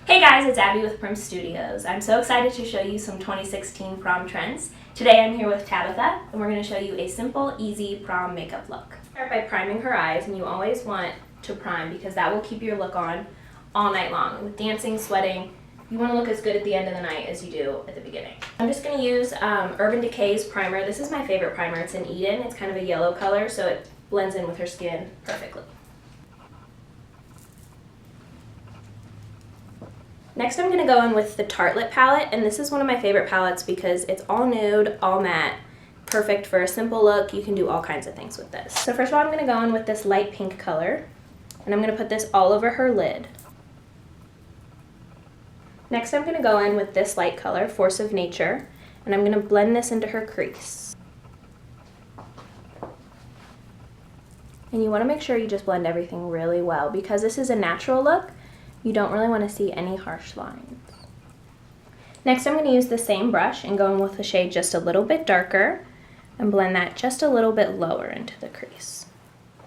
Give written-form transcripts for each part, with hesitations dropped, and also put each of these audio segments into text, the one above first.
Hey guys, it's Abby with PRIMP Studios. I'm so excited to show you some 2016 prom trends. Today I'm here with Tabitha, and we're going to show you a simple, easy prom makeup look. Start by priming her eyes, and you always want to prime because that will keep your look on all night long. With dancing, sweating, you want to look as good at the end of the night as you do at the beginning. I'm just going to use Urban Decay's primer. This is my favorite primer. It's in Eden. It's kind of a yellow color, so it blends in with her skin perfectly. Next I'm going to go in with the Tartlette palette, and this is one of my favorite palettes because it's all nude, all matte, perfect for a simple look. You can do all kinds of things with this. So first of all, I'm going to go in with this light pink color, and I'm going to put this all over her lid. Next I'm going to go in with this light color, Force of Nature, and I'm going to blend this into her crease. And you want to make sure you just blend everything really well because this is a natural look. You don't really want to see any harsh lines. Next I'm going to use the same brush and go in with the shade just a little bit darker and blend that just a little bit lower into the crease.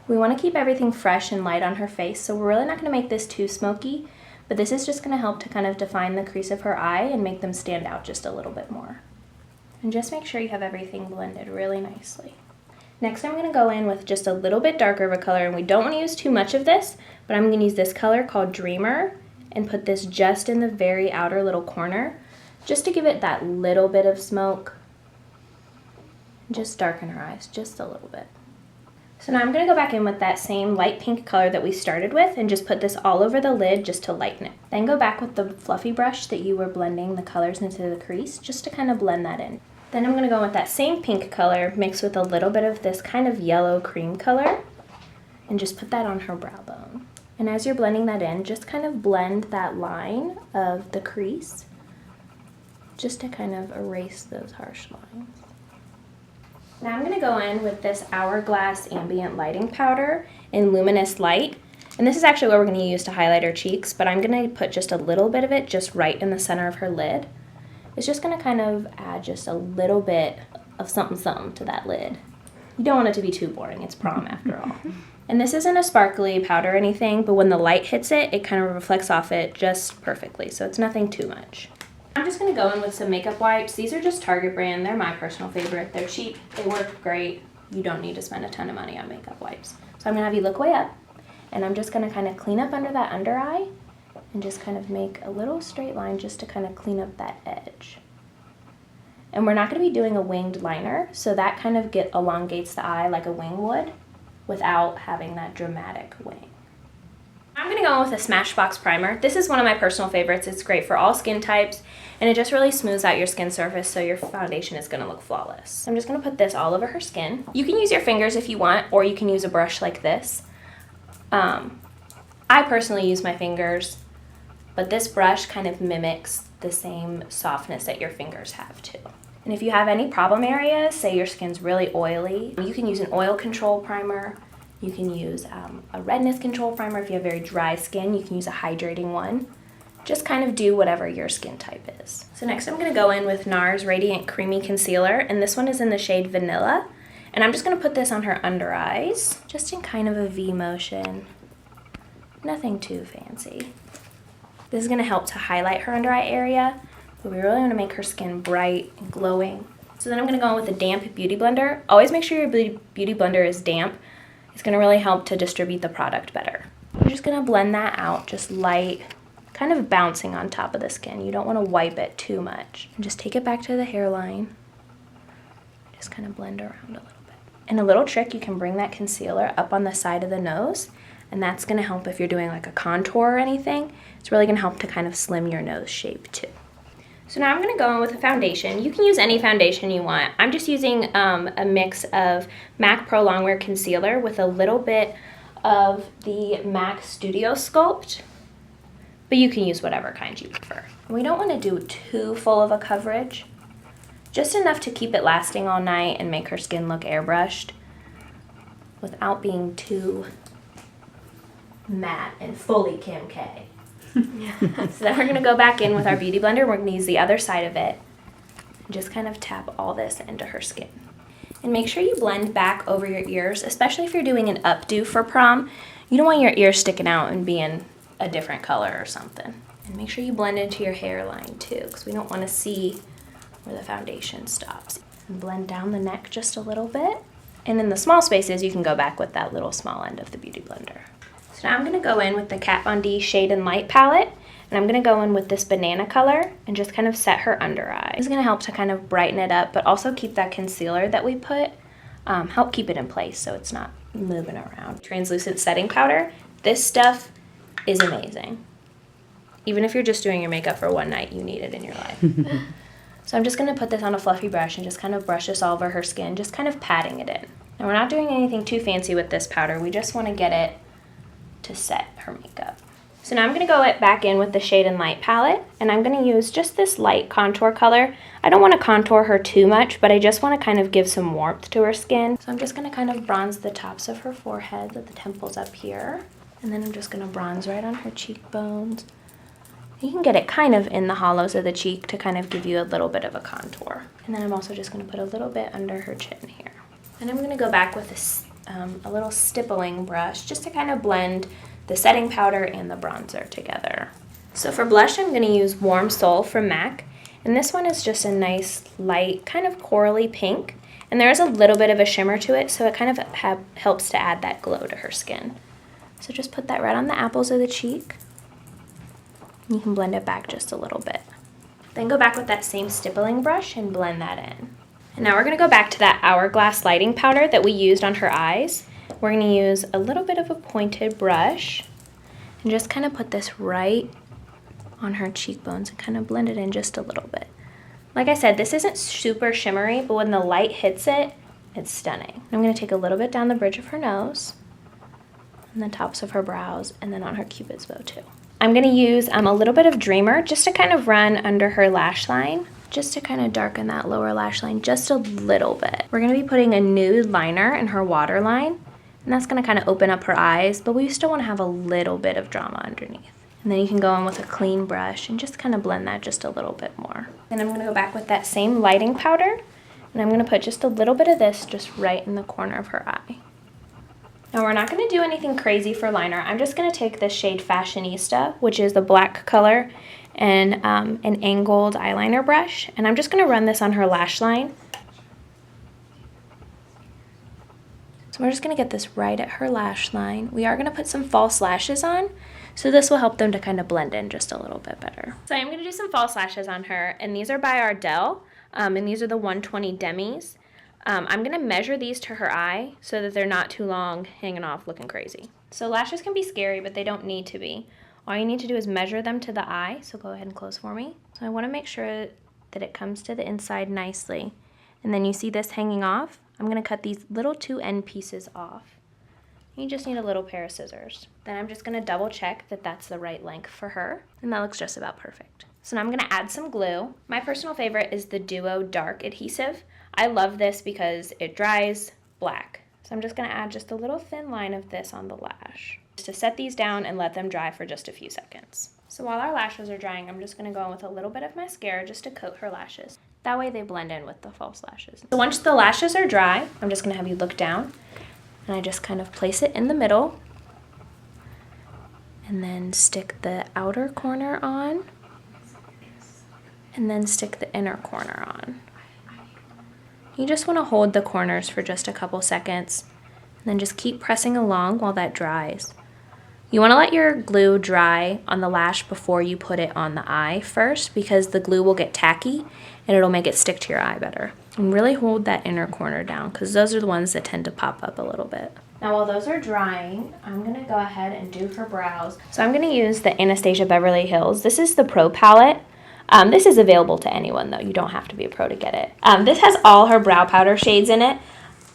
We want to keep everything fresh and light on her face, so we're really not going to make this too smoky, but this is just going to help to kind of define the crease of her eye and make them stand out just a little bit more. And just make sure you have everything blended really nicely. Next I'm going to go in with just a little bit darker of a color, and we don't want to use too much of this, but I'm going to use this color called Dreamer and put this just in the very outer little corner just to give it that little bit of smoke. Just darken her eyes just a little bit. So now I'm going to go back in with that same light pink color that we started with and just put this all over the lid just to lighten it. Then go back with the fluffy brush that you were blending the colors into the crease just to kind of blend that in. Then I'm going to go with that same pink color mixed with a little bit of this kind of yellow cream color and just put that on her brow bone. And as you're blending that in, just kind of blend that line of the crease just to kind of erase those harsh lines. Now I'm going to go in with this Hourglass ambient lighting powder in Luminous Light. And this is actually what we're going to use to highlight her cheeks, but I'm going to put just a little bit of it just right in the center of her lid. It's just going to kind of add just a little bit of something to that lid. You don't want it to be too boring. It's prom after all. And this isn't a sparkly powder or anything, but when the light hits it, it kind of reflects off it just perfectly, so it's nothing too much. I'm just going to go in with some makeup wipes. These are just Target brand. They're my personal favorite. They're cheap. They work great. You don't need to spend a ton of money on makeup wipes. So I'm going to have you look way up, and I'm just going to kind of clean up under that under eye and just kind of make a little straight line just to kind of clean up that edge. And we're not going to be doing a winged liner, so that kind of elongates the eye like a wing would without having that dramatic wing. I'm going to go in with a Smashbox primer. This is one of my personal favorites. It's great for all skin types, and it just really smooths out your skin surface so your foundation is going to look flawless. I'm just going to put this all over her skin. You can use your fingers if you want, or you can use a brush like this. I personally use my fingers, but this brush kind of mimics the same softness that your fingers have too. And if you have any problem areas, say your skin's really oily, you can use an oil control primer. You can use a redness control primer. If you have very dry skin, you can use a hydrating one. Just kind of do whatever your skin type is. So next I'm going to go in with NARS Radiant Creamy Concealer, and this one is in the shade Vanilla. And I'm just going to put this on her under eyes, just in kind of a V motion. Nothing too fancy. This is going to help to highlight her under eye area, but we really want to make her skin bright and glowing. So then I'm going to go in with a damp beauty blender. Always make sure your beauty blender is damp. It's going to really help to distribute the product better. You're just going to blend that out, just light, kind of bouncing on top of the skin. You don't want to wipe it too much. And just take it back to the hairline. Just kind of blend around a little bit. And a little trick, you can bring that concealer up on the side of the nose, and that's going to help if you're doing like a contour or anything. It's really going to help to kind of slim your nose shape too. So now I'm going to go in with a foundation. You can use any foundation you want. I'm just using a mix of MAC Pro Longwear Concealer with a little bit of the MAC Studio Sculpt, but you can use whatever kind you prefer. We don't want to do too full of a coverage, just enough to keep it lasting all night and make her skin look airbrushed without being too matte and fully Kim K. So then we're going to go back in with our beauty blender. We're going to use the other side of it and just kind of tap all this into her skin. And make sure you blend back over your ears, especially if you're doing an updo for prom. You don't want your ears sticking out and being a different color or something. And make sure you blend into your hairline too, because we don't want to see where the foundation stops. And blend down the neck just a little bit. And in the small spaces, you can go back with that little small end of the Beauty Blender. So now I'm gonna go in with the Kat Von D Shade and Light palette, and I'm gonna go in with this banana color and just kind of set her under eye. This is gonna help to kind of brighten it up, but also keep that concealer that we put, help keep it in place so it's not moving around. Translucent setting powder. This stuff is amazing. Even if you're just doing your makeup for one night, you need it in your life. So I'm just gonna put this on a fluffy brush and just kind of brush this all over her skin, just kind of patting it in. Now we're not doing anything too fancy with this powder. We just wanna get it to set her makeup. So now I'm gonna go back in with the Shade and Light palette, and I'm gonna use just this light contour color. I don't wanna contour her too much, but I just wanna kind of give some warmth to her skin. So I'm just gonna kind of bronze the tops of her forehead, with the temples up here. And then I'm just gonna bronze right on her cheekbones. You can get it kind of in the hollows of the cheek to kind of give you a little bit of a contour. And then I'm also just gonna put a little bit under her chin here. And I'm gonna go back with a little stippling brush just to kind of blend the setting powder and the bronzer together. So for blush, I'm gonna use Warm Soul from MAC. And this one is just a nice, light, kind of corally pink. And there is a little bit of a shimmer to it, so it kind of helps to add that glow to her skin. So just put that right on the apples of the cheek. You can blend it back just a little bit. Then go back with that same stippling brush and blend that in. And now we're gonna go back to that Hourglass lighting powder that we used on her eyes. We're gonna use a little bit of a pointed brush and just kind of put this right on her cheekbones and kind of blend it in just a little bit. Like I said, this isn't super shimmery, but when the light hits it, it's stunning. I'm gonna take a little bit down the bridge of her nose and the tops of her brows, and then on her cupid's bow too. I'm gonna use a little bit of Dreamer just to kind of run under her lash line, just to kind of darken that lower lash line just a little bit. We're gonna be putting a nude liner in her waterline, and that's gonna kind of open up her eyes, but we still wanna have a little bit of drama underneath. And then you can go in with a clean brush and just kind of blend that just a little bit more. Then I'm gonna go back with that same lighting powder, and I'm gonna put just a little bit of this just right in the corner of her eye. Now we're not gonna do anything crazy for liner. I'm just gonna take this shade Fashionista, which is the black color, and an angled eyeliner brush, and I'm just gonna run this on her lash line. So we're just gonna get this right at her lash line. We are gonna put some false lashes on, so this will help them to kind of blend in just a little bit better. So I'm gonna do some false lashes on her, and these are by Ardell, and these are the 120 Demis. I'm gonna measure these to her eye so that they're not too long, hanging off, looking crazy. So lashes can be scary, but they don't need to be. All you need to do is measure them to the eye, so go ahead and close for me. So I wanna make sure that it comes to the inside nicely. And then you see this hanging off? I'm gonna cut these little 2 end pieces off. You just need a little pair of scissors. Then I'm just gonna double check that that's the right length for her, and that looks just about perfect. So now I'm gonna add some glue. My personal favorite is the Duo Dark Adhesive. I love this because it dries black. So I'm just gonna add just a little thin line of this on the lash, just to set these down and let them dry for just a few seconds. So while our lashes are drying, I'm just gonna go in with a little bit of mascara just to coat her lashes. That way they blend in with the false lashes. So once the lashes are dry, I'm just gonna have you look down, and I just kind of place it in the middle, and then stick the outer corner on, and then stick the inner corner on. You just want to hold the corners for just a couple seconds, and then just keep pressing along while that dries. You want to let your glue dry on the lash before you put it on the eye first, because the glue will get tacky and it'll make it stick to your eye better. And really hold that inner corner down, because those are the ones that tend to pop up a little bit. Now while those are drying, I'm going to go ahead and do her brows. So I'm going to use the Anastasia Beverly Hills. This is the Pro palette. This is available to anyone though, you don't have to be a pro to get it. This has all her brow powder shades in it.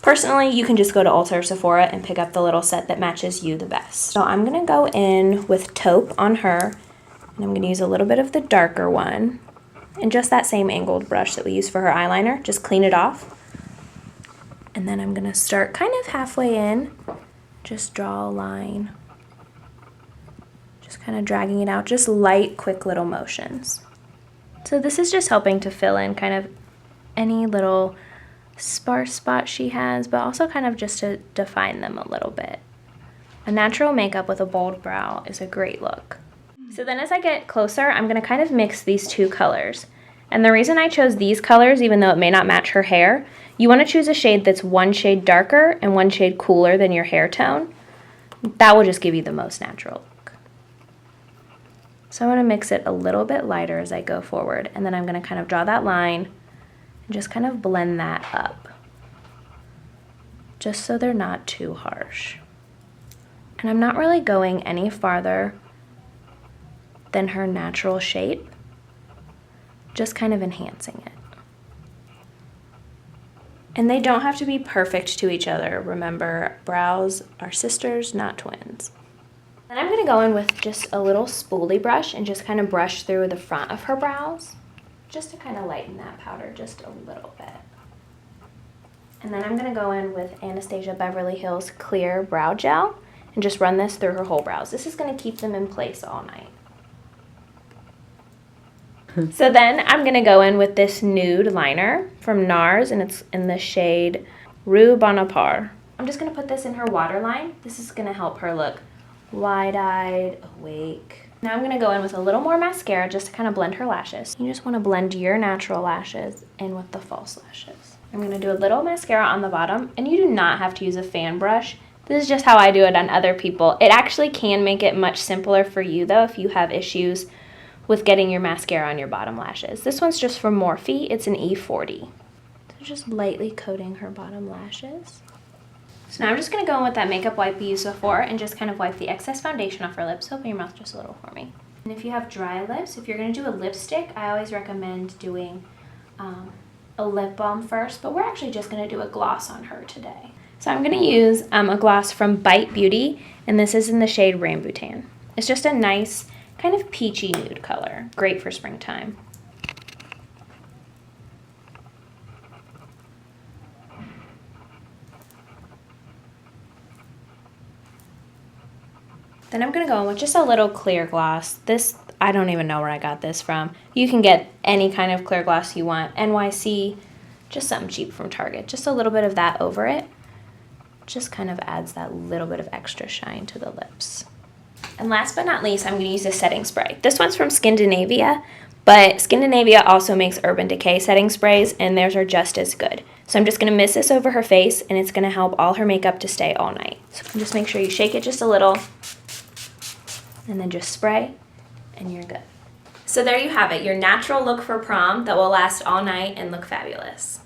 Personally, you can just go to Ulta or Sephora and pick up the little set that matches you the best. So I'm gonna go in with taupe on her, and I'm gonna use a little bit of the darker one, and just that same angled brush that we used for her eyeliner, just clean it off. And then I'm gonna start kind of halfway in, just draw a line. Just kind of dragging it out, just light, quick little motions. So this is just helping to fill in kind of any little sparse spot she has, but also kind of just to define them a little bit. A natural makeup with a bold brow is a great look. So then as I get closer, I'm gonna kind of mix these two colors. And the reason I chose these colors, even though it may not match her hair, you wanna choose a shade that's one shade darker and one shade cooler than your hair tone. That will just give you the most natural look. So I'm gonna mix it a little bit lighter as I go forward, and then I'm gonna kind of draw that line and just kind of blend that up, just so they're not too harsh. And I'm not really going any farther than her natural shape, just kind of enhancing it. And they don't have to be perfect to each other. Remember, brows are sisters, not twins. Then I'm gonna go in with just a little spoolie brush and just kind of brush through the front of her brows, just to kind of lighten that powder just a little bit. And then I'm gonna go in with Anastasia Beverly Hills Clear Brow Gel and just run this through her whole brows. This is gonna keep them in place all night. So then I'm gonna go in with this nude liner from NARS, and it's in the shade Rue Bonaparte. I'm just gonna put this in her waterline. This is gonna help her look wide-eyed, awake. Now I'm gonna go in with a little more mascara just to kind of blend her lashes. You just wanna blend your natural lashes in with the false lashes. I'm gonna do a little mascara on the bottom, and you do not have to use a fan brush. This is just how I do it on other people. It actually can make it much simpler for you though if you have issues with getting your mascara on your bottom lashes. This one's just from Morphe. It's an E40. So just lightly coating her bottom lashes. So now I'm just gonna go in with that makeup wipe we used before and just kind of wipe the excess foundation off her lips. Open your mouth just a little for me. And if you have dry lips, if you're gonna do a lipstick, I always recommend doing a lip balm first, but we're actually just gonna do a gloss on her today. So I'm gonna use a gloss from Bite Beauty, and this is in the shade Rambutan. It's just a nice kind of peachy nude color, great for springtime. Then I'm gonna go in with just a little clear gloss. This, I don't even know where I got this from. You can get any kind of clear gloss you want. NYC, just something cheap from Target. Just a little bit of that over it. Just kind of adds that little bit of extra shine to the lips. And last but not least, I'm going to use a setting spray. This one's from Skindanivia, but Skindanivia also makes Urban Decay setting sprays, and theirs are just as good. So I'm just going to mist this over her face, and it's going to help all her makeup to stay all night. So just make sure you shake it just a little, and then just spray, and you're good. So there you have it, your natural look for prom that will last all night and look fabulous.